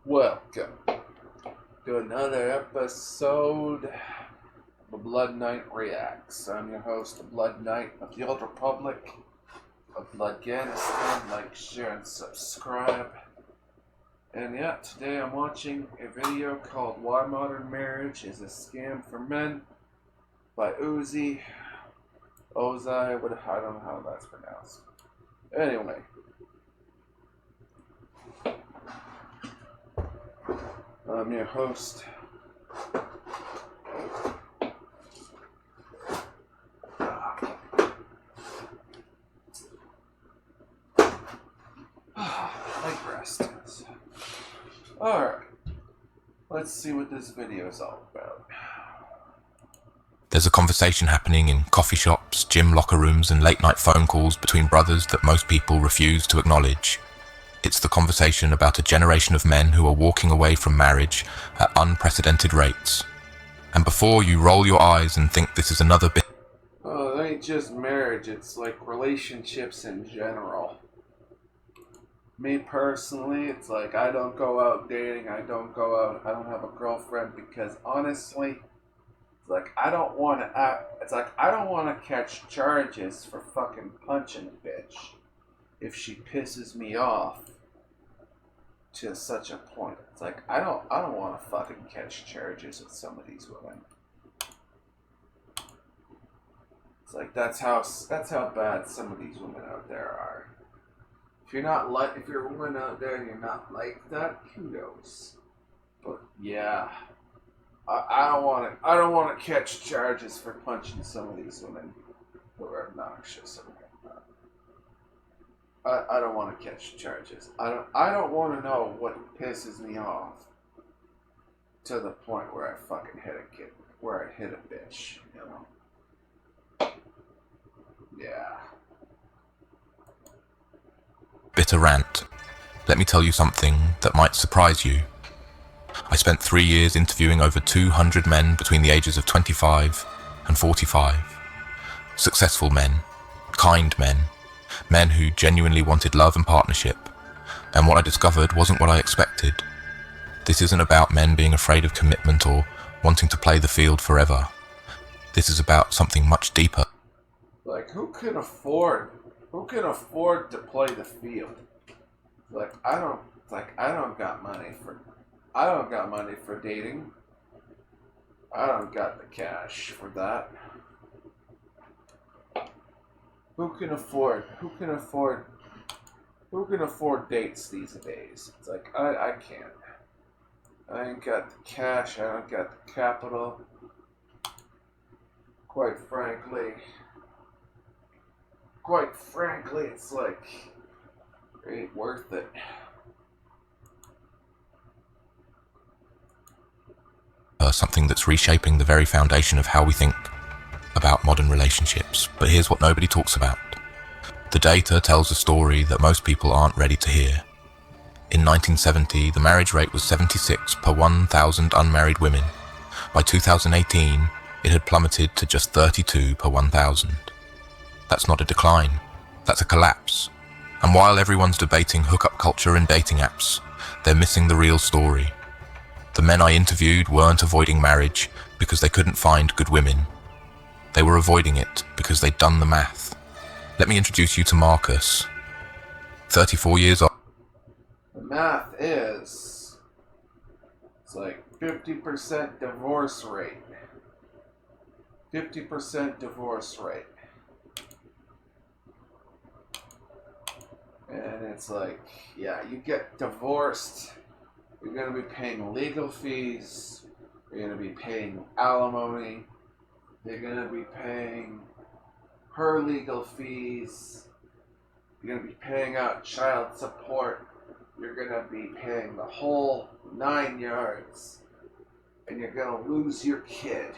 Welcome to another episode of Blood Knight Reacts. I'm your host, the Blood Knight of the Old Republic of Bloodganistan. Like, share, and subscribe. And yeah, today I'm watching a video called Why Modern Marriage is a Scam for Men by Ozai, I don't know how that's pronounced. Anyway. I'm your host. Like rest. Alright. Let's see what this video is all about. There's a conversation happening in coffee shops, gym locker rooms, and late night phone calls between brothers that most people refuse to acknowledge. It's the conversation about a generation of men who are walking away from marriage at unprecedented rates. And before you roll your eyes and think this is another bit... Oh, it ain't just marriage, it's like relationships in general. Me personally, it's like I don't go out dating, I don't have a girlfriend because honestly, it's like I don't want to catch charges for fucking punching a bitch if she pisses me off to such a point. It's like I don't want to fucking catch charges with some of these women. It's like that's how bad some of these women out there are. If you're a woman out there and you're not like that, kudos. But yeah, I don't want to catch charges for punching some of these women who are obnoxious. I don't want to catch charges. I don't want to know what pisses me off to the point where I fucking hit a kid, where I hit a bitch, you know? Yeah. Bitter rant. Let me tell you something that might surprise you. I spent 3 years interviewing over 200 men between the ages of 25 and 45. Successful men, kind men, men who genuinely wanted love and partnership, and what I discovered wasn't what I expected. This isn't about men being afraid of commitment or wanting to play the field forever. This is about something much deeper. Like, who can afford to play the field? I don't got money for dating. I don't got the cash for that. Who can afford dates these days? It's like, I can't. I ain't got the cash, I don't got the capital. Quite frankly, it's like, it ain't worth it. Something that's reshaping the very foundation of how we think about modern relationships. But here's what nobody talks about. The data tells a story that most people aren't ready to hear. In 1970, the marriage rate was 76 per 1,000 unmarried women. By 2018, it had plummeted to just 32 per 1,000. That's not a decline, that's a collapse. And while everyone's debating hookup culture and dating apps, they're missing the real story. The men I interviewed weren't avoiding marriage because they couldn't find good women. They were avoiding it because they'd done the math. Let me introduce you to Marcus, 34 years old. The math is, it's like 50% divorce rate. 50% divorce rate. And it's like, yeah, you get divorced, you're going to be paying legal fees, you're going to be paying alimony, you're going to be paying her legal fees, you're going to be paying out child support, you're going to be paying the whole 9 yards, and you're going to lose your kid.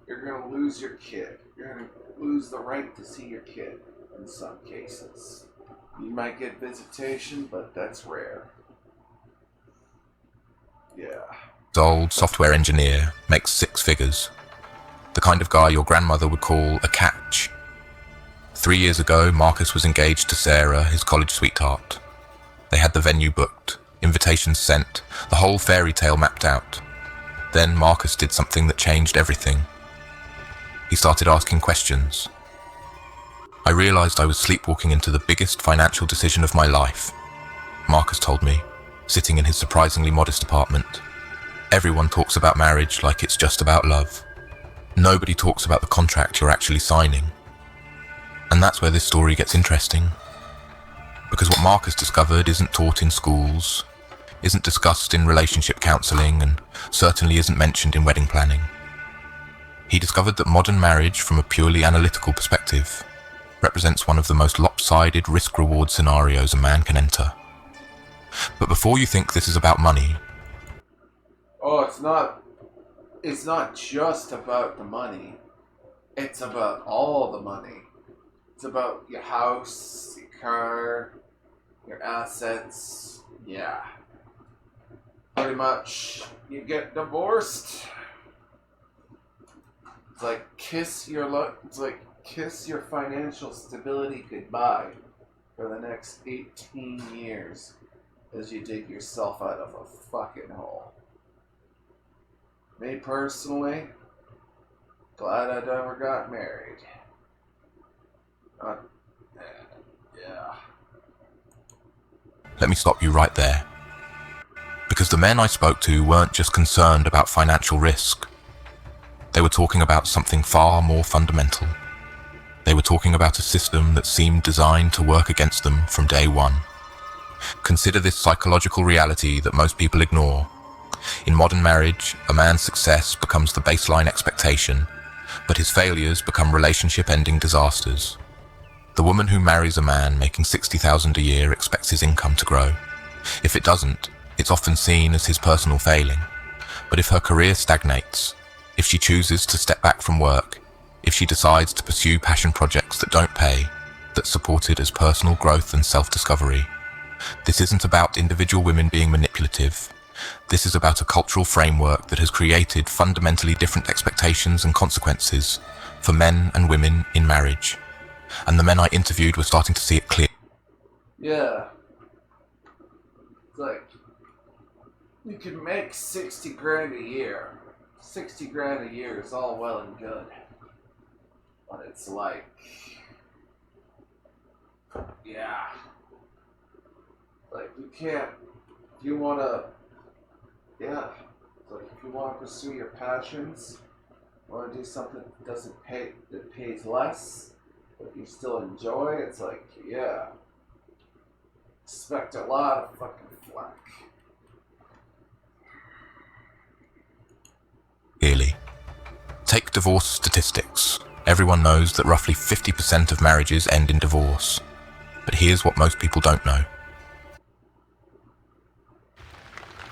You're going to lose your kid. You're going to lose the right to see your kid in some cases. You might get visitation, but that's rare. Yeah. Old software engineer, makes 6 figures. The kind of guy your grandmother would call a catch. 3 years ago, Marcus was engaged to Sarah, his college sweetheart. They had the venue booked, invitations sent, the whole fairy tale mapped out. Then Marcus did something that changed everything. He started asking questions. I realized I was sleepwalking into the biggest financial decision of my life. Marcus told me, sitting in his surprisingly modest apartment. Everyone talks about marriage like it's just about love. Nobody talks about the contract you're actually signing. And that's where this story gets interesting. Because what Marcus discovered isn't taught in schools, isn't discussed in relationship counselling, and certainly isn't mentioned in wedding planning. He discovered that modern marriage, from a purely analytical perspective, represents one of the most lopsided risk-reward scenarios a man can enter. But before you think this is about money... Oh, it's not just about the money. It's about all the money. It's about your house, your car, your assets. Yeah. Pretty much, you get divorced. It's like kiss your financial stability goodbye for the next 18 years as you dig yourself out of a fucking hole. Me personally, glad I never got married. Yeah. Let me stop you right there. Because the men I spoke to weren't just concerned about financial risk. They were talking about something far more fundamental. They were talking about a system that seemed designed to work against them from day one. Consider this psychological reality that most people ignore. In modern marriage, a man's success becomes the baseline expectation, but his failures become relationship-ending disasters. The woman who marries a man making $60,000 a year expects his income to grow. If it doesn't, it's often seen as his personal failing. But if her career stagnates, if she chooses to step back from work, if she decides to pursue passion projects that don't pay, that's supported as personal growth and self-discovery, this isn't about individual women being manipulative. This is about a cultural framework that has created fundamentally different expectations and consequences for men and women in marriage. And the men I interviewed were starting to see it clear. Yeah. It's like, you can make 60 grand a year. 60 grand a year is all well and good. But it's like, yeah. Like, you can't, if you want to, yeah. Like, if you want to pursue your passions, want to do something that doesn't pay, that pays less, but you still enjoy, it's like, yeah. Expect a lot of fucking flack. Clearly. Take divorce statistics. Everyone knows that roughly 50% of marriages end in divorce. But here's what most people don't know.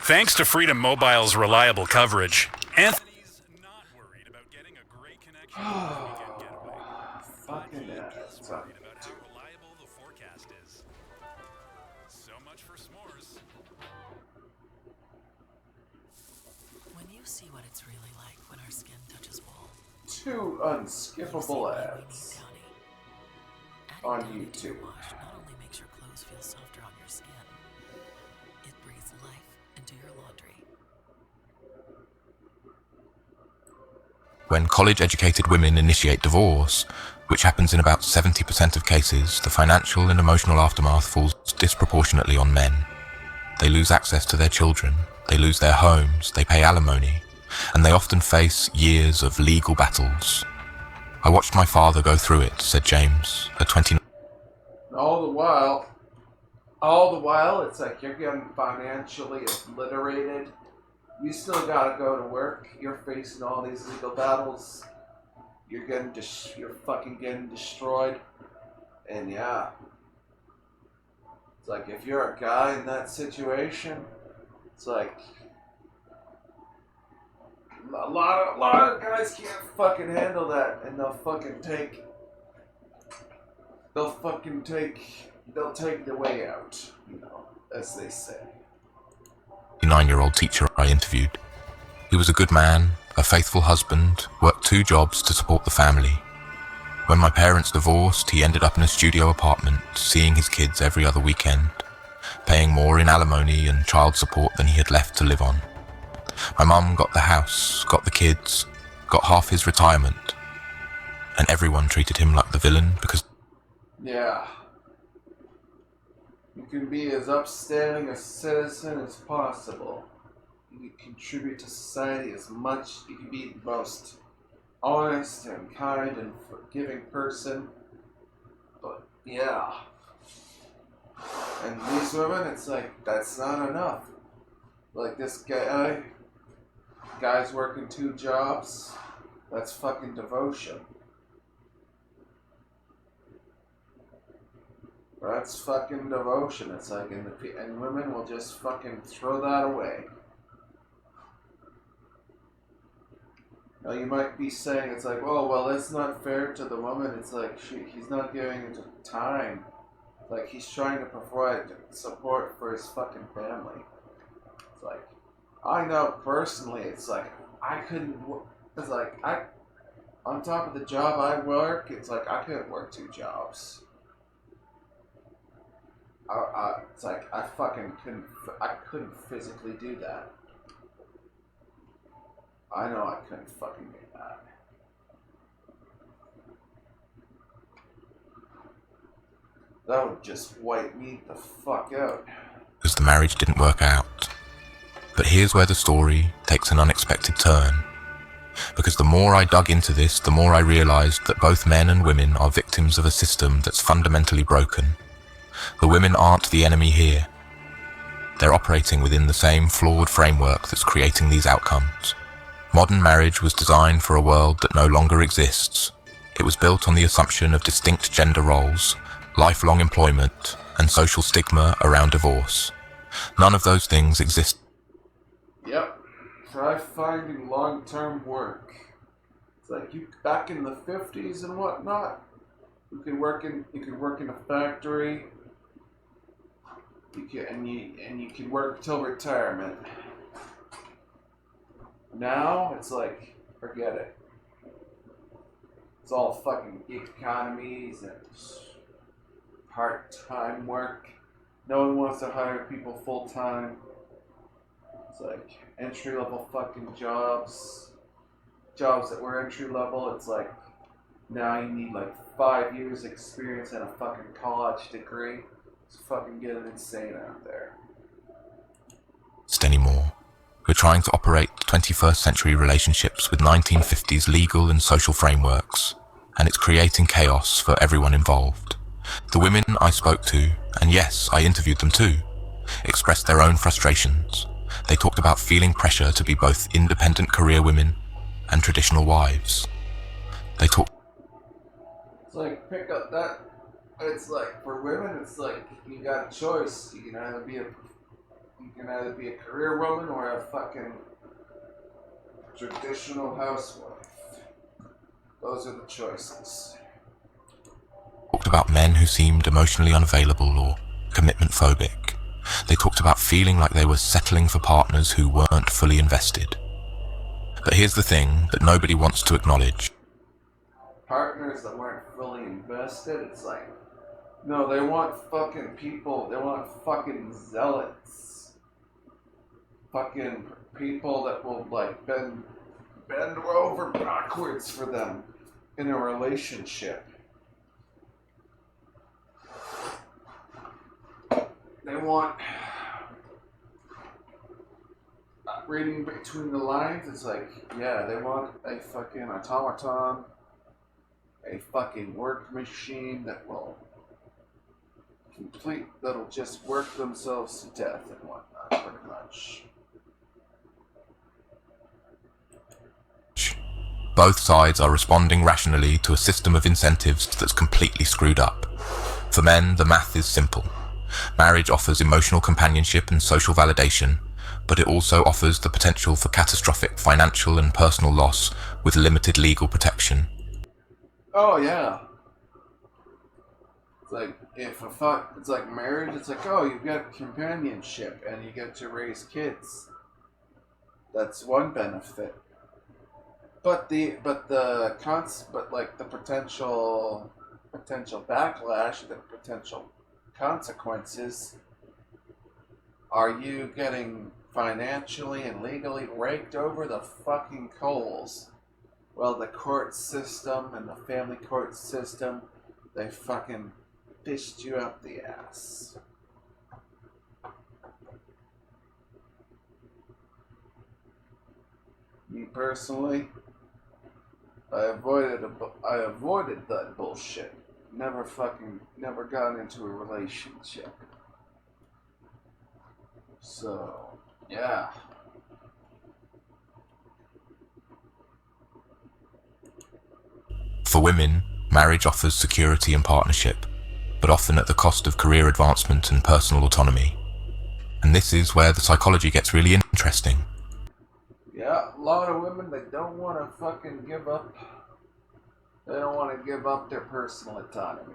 Thanks to Freedom Mobile's reliable coverage, Anthony's not worried about getting a great connection on his weekend getaway. Fucking He's worried about how reliable the forecast is. So much for s'mores. When you see what it's really like when our skin touches wool, 2 unskippable ads on YouTube. wash not only makes your clothes feel softer on your skin, it breathes life into your laundry. When college-educated women initiate divorce, which happens in about 70% of cases, the financial and emotional aftermath falls disproportionately on men. They lose access to their children, they lose their homes, they pay alimony, and they often face years of legal battles. I watched my father go through it, said James, a 29. All the while, it's like you're getting financially obliterated. You still gotta go to work. You're facing all these legal battles. You're fucking getting destroyed. And yeah, it's like if you're a guy in that situation, it's like a lot of guys can't fucking handle that, and they'll take the way out, as they say. 9-year-old teacher I interviewed. He was a good man, a faithful husband, worked 2 jobs to support the family. When my parents divorced, he ended up in a studio apartment, seeing his kids every other weekend. paying more in alimony and child support than he had left to live on. My mum got the house, got the kids, got half his retirement, and everyone treated him like the villain because... Yeah. You can be as upstanding a citizen as possible. You can contribute to society as much. You can be the most honest and kind and forgiving person. But yeah. And these women, it's like, that's not enough. Like this guy's working 2 jobs. That's fucking devotion. That's fucking devotion. It's like, and women will just fucking throw that away. Now you might be saying, it's like, oh, well, that's not fair to the woman. It's like, he's not giving it time. Like, he's trying to provide support for his fucking family. It's like, I know personally, it's like, on top of the job I work, it's like, I couldn't work 2 jobs. It's like, I couldn't physically do that. I know I couldn't fucking do that. That would just wipe me the fuck out. Because the marriage didn't work out. But here's where the story takes an unexpected turn. Because the more I dug into this, the more I realized that both men and women are victims of a system that's fundamentally broken. The women aren't the enemy here. They're operating within the same flawed framework that's creating these outcomes. Modern marriage was designed for a world that no longer exists. It was built on the assumption of distinct gender roles, lifelong employment, and social stigma around divorce. None of those things exist. Yep. Try finding long-term work. It's like you back in the 50s and whatnot. You could work in a factory. You can work till retirement. Now it's like, forget it. It's all fucking gig economies and part-time work. No one wants to hire people full-time. It's like entry-level fucking jobs. Jobs that were entry-level, it's like now you need like 5 years experience and a fucking college degree. It's fucking getting insane out there. Anymore. We're trying to operate 21st century relationships with 1950s legal and social frameworks, and it's creating chaos for everyone involved. The women I spoke to, and yes, I interviewed them too, expressed their own frustrations. They talked about feeling pressure to be both independent career women and traditional wives. They talked... It's like, pick up that... It's like, for women, it's like, you got a choice. You can either be a career woman or a fucking traditional housewife. Those are the choices. Talked about men who seemed emotionally unavailable or commitment phobic. They talked about feeling like they were settling for partners who weren't fully invested. But here's the thing that nobody wants to acknowledge. Partners that weren't fully invested, it's like, no, they want fucking people, they want fucking zealots. Fucking people that will like bend over backwards for them in a relationship. They want, reading between the lines, it's like, yeah, they want a fucking automaton, a fucking work machine that'll just work themselves to death and whatnot, pretty much. Both sides are responding rationally to a system of incentives that's completely screwed up. For men, the math is simple. Marriage offers emotional companionship and social validation, but it also offers the potential for catastrophic financial and personal loss with limited legal protection. Oh yeah. It's like it's like marriage. It's like, oh, you've got companionship and you get to raise kids. That's one benefit. But the potential backlash, the potential consequences Are you getting financially and legally raked over the fucking coals? Well, the court system and the family court system, they fucking fished you up the ass. Me personally, I avoided that bullshit. Never got into a relationship. So, yeah. For women, marriage offers security and partnership, but often at the cost of career advancement and personal autonomy. And this is where the psychology gets really interesting. Yeah, a lot of women, they don't want to fucking give up. They don't want to give up their personal autonomy.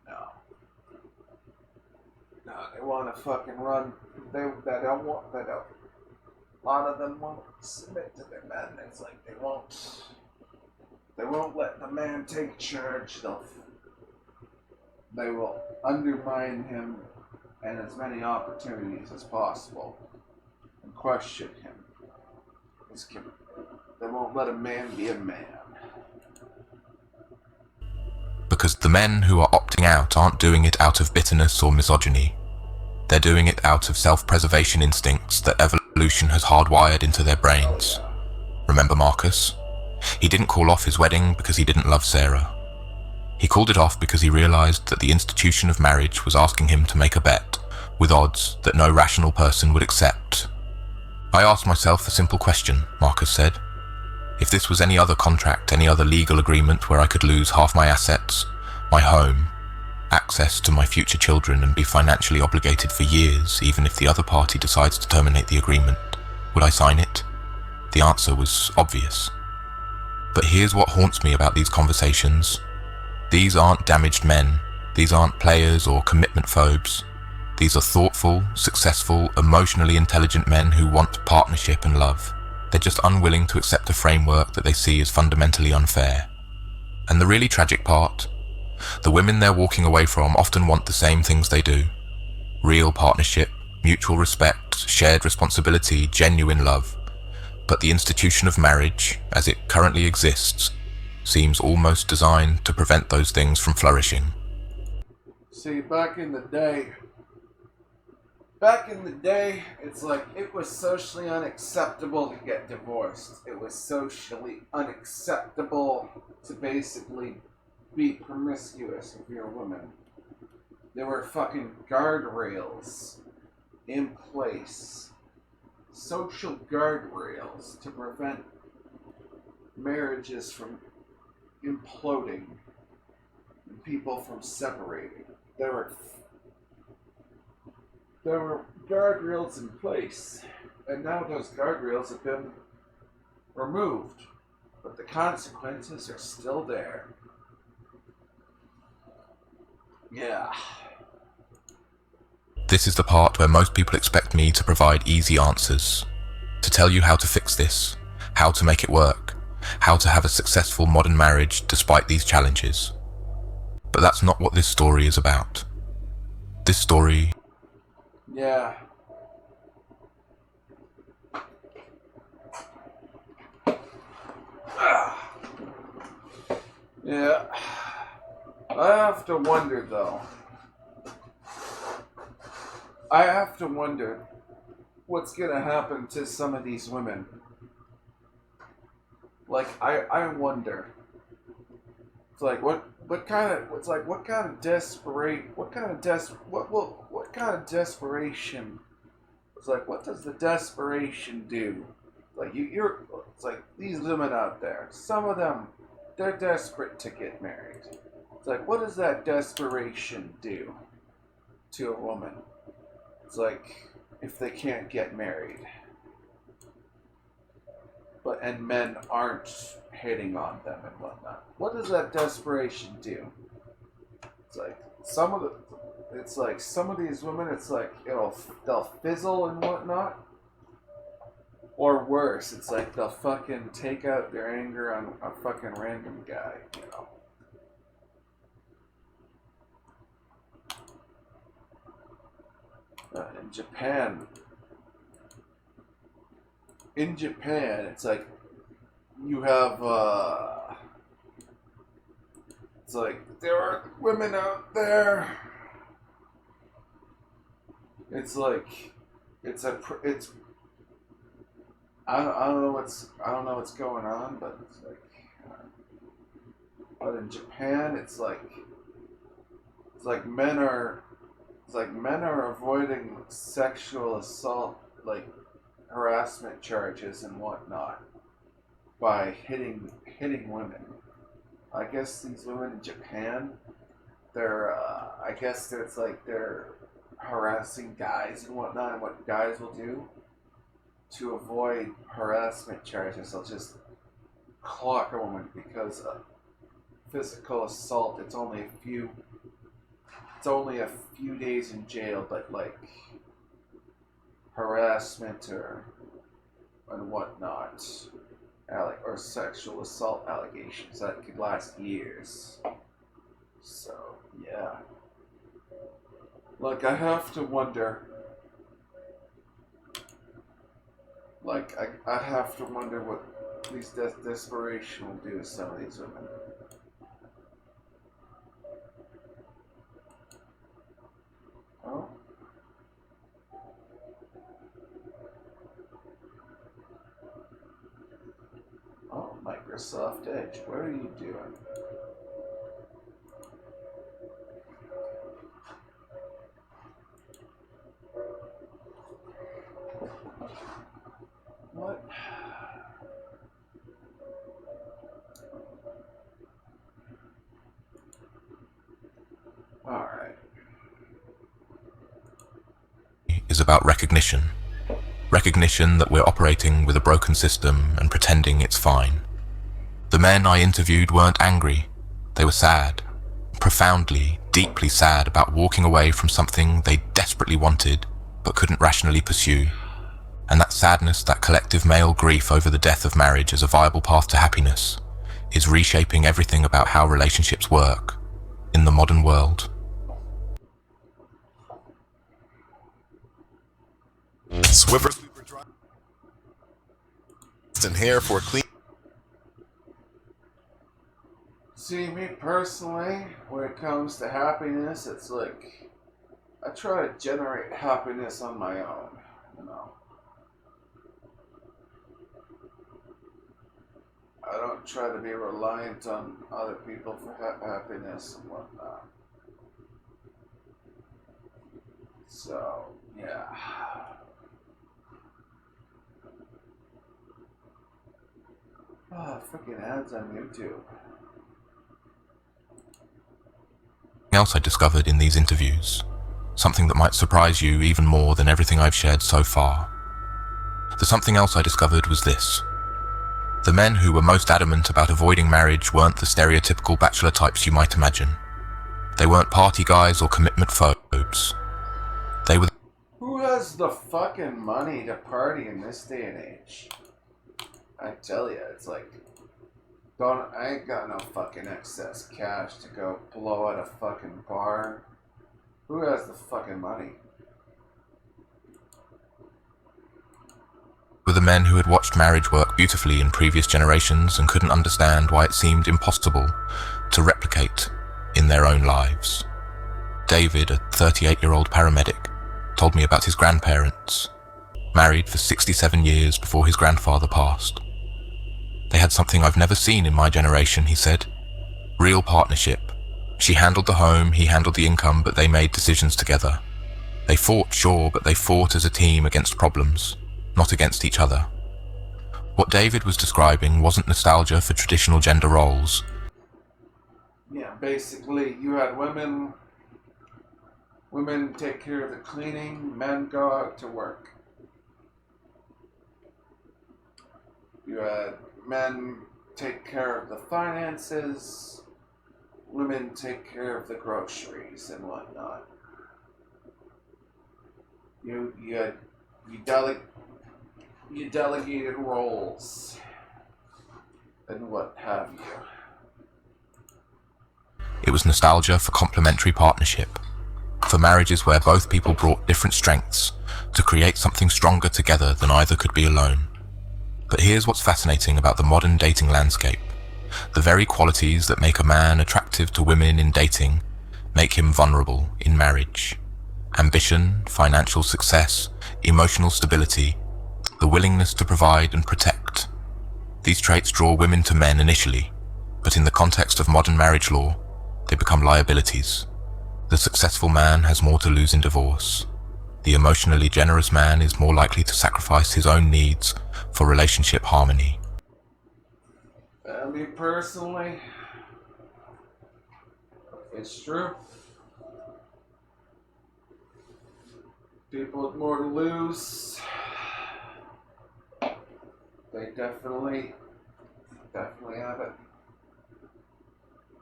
No. No, they want to fucking run. They don't want. A lot of them won't submit to their men. It's like they won't let the man take charge. They will undermine him and as many opportunities as possible and question him. They won't let a man be a man. Because the men who are opting out aren't doing it out of bitterness or misogyny. They're doing it out of self-preservation instincts that evolution has hardwired into their brains. Remember Marcus? He didn't call off his wedding because he didn't love Sarah. He called it off because he realized that the institution of marriage was asking him to make a bet, with odds that no rational person would accept. I asked myself a simple question, Marcus said. If this was any other contract, any other legal agreement where I could lose half my assets, my home, access to my future children and be financially obligated for years, even if the other party decides to terminate the agreement, would I sign it? The answer was obvious. But here's what haunts me about these conversations. These aren't damaged men. These aren't players or commitment phobes. These are thoughtful, successful, emotionally intelligent men who want partnership and love. They're just unwilling to accept a framework that they see as fundamentally unfair. And the really tragic part, the women they're walking away from often want the same things they do. Real partnership, mutual respect, shared responsibility, genuine love. But the institution of marriage, as it currently exists, seems almost designed to prevent those things from flourishing. See, back in the day, it's like it was socially unacceptable to get divorced. It was socially unacceptable to basically be promiscuous if you're a woman. There were fucking guardrails in place. Social guardrails to prevent marriages from imploding and people from separating. There were guardrails in place, and now those guardrails have been removed, but the consequences are still there. Yeah. This is the part where most people expect me to provide easy answers, to tell you how to fix this, how to make it work, how to have a successful modern marriage despite these challenges. But that's not what this story is about. This story... Yeah. Yeah. I have to wonder, though. I have to wonder what's gonna happen to some of these women. Like, I wonder. It's like, what kind of desperation? It's like, what does the desperation do? Like, it's like these women out there, some of them, they're desperate to get married. It's like, what does that desperation do to a woman? It's like, if they can't get married. And men aren't hitting on them and whatnot. What does that desperation do? It's like, some of these women, it's like, they'll fizzle and whatnot. Or worse, it's like they'll fucking take out their anger on a fucking random guy, you know. in Japan, it's like you have, it's like there are women out there. It's like, it's I don't know what's going on, but it's like, but in Japan, it's like men are avoiding sexual assault, like harassment charges and whatnot, by hitting women. I guess these women in Japan, they're harassing guys and whatnot, and what guys will do to avoid harassment charges, they'll just clock a woman, because physical assault, it's only a few days in jail, but like harassment and whatnot, or sexual assault allegations, that could last years. So yeah, like I have to wonder. Like I have to wonder what these desperation will do to some of these women. Oh. Oh, Microsoft Edge, what are you doing? What? Alright. Is about recognition. Recognition that we're operating with a broken system and pretending it's fine. The men I interviewed weren't angry. They were sad. Profoundly, deeply sad about walking away from something they desperately wanted but couldn't rationally pursue. And that sadness, that collective male grief over the death of marriage as a viable path to happiness, is reshaping everything about how relationships work in the modern world. Swiffer in here for a clean. See, me personally, when it comes to happiness, it's like I try to generate happiness on my own, you know. I don't try to be reliant on other people for happiness and whatnot. So, yeah. Ah, freaking ads on YouTube. Something else I discovered in these interviews, something that might surprise you even more than everything I've shared so far. The something else I discovered was this. The men who were most adamant about avoiding marriage weren't the stereotypical bachelor types you might imagine. They weren't party guys or commitment phobes. They were... Who has the fucking money to party in this day and age? I tell ya, it's like, I ain't got no fucking excess cash to go blow at a fucking bar. Who has the fucking money? Were the men who had watched marriage work beautifully in previous generations and couldn't understand why it seemed impossible to replicate in their own lives. David, a 38-year-old paramedic, told me about his grandparents, married for 67 years before his grandfather passed. They had something I've never seen in my generation, he said. Real partnership. She handled the home, he handled the income, but they made decisions together. They fought, sure, but they fought as a team against problems, not against each other. What David was describing wasn't nostalgia for traditional gender roles. Yeah, basically, you had women take care of the cleaning, men go out to work. You had men take care of the finances, women take care of the groceries and whatnot. You delegated roles and what have you. It was nostalgia for complementary partnership. for marriages where both people brought different strengths to create something stronger together than either could be alone. But here's what's fascinating about the modern dating landscape. The very qualities that make a man attractive to women in dating make him vulnerable in marriage. Ambition, financial success, emotional stability, the willingness to provide and protect. These traits draw women to men initially, but in the context of modern marriage law, they become liabilities. The successful man has more to lose in divorce. The emotionally generous man is more likely to sacrifice his own needs for relationship harmony. Me personally, it's true. People with more to lose, they definitely have it.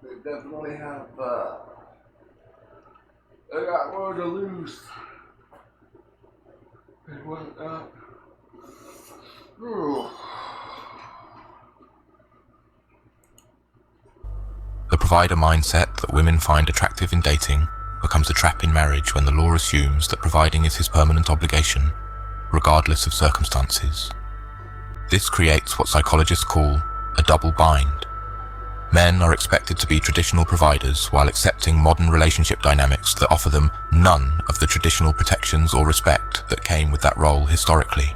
They definitely have, they got more to lose. And whatnot. Ooh. The provider mindset that women find attractive in dating becomes a trap in marriage when the law assumes that providing is his permanent obligation, regardless of circumstances. This creates what psychologists call a double bind. Men are expected to be traditional providers while accepting modern relationship dynamics that offer them none of the traditional protections or respect that came with that role historically.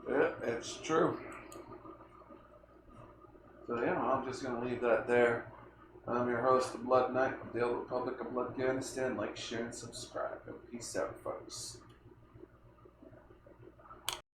Yeah, it's true. So yeah, I'm just gonna leave that there. I'm your host of Blood Knight of the Old Republic of Bloodganistan. Like, share, and subscribe. Peace out, folks.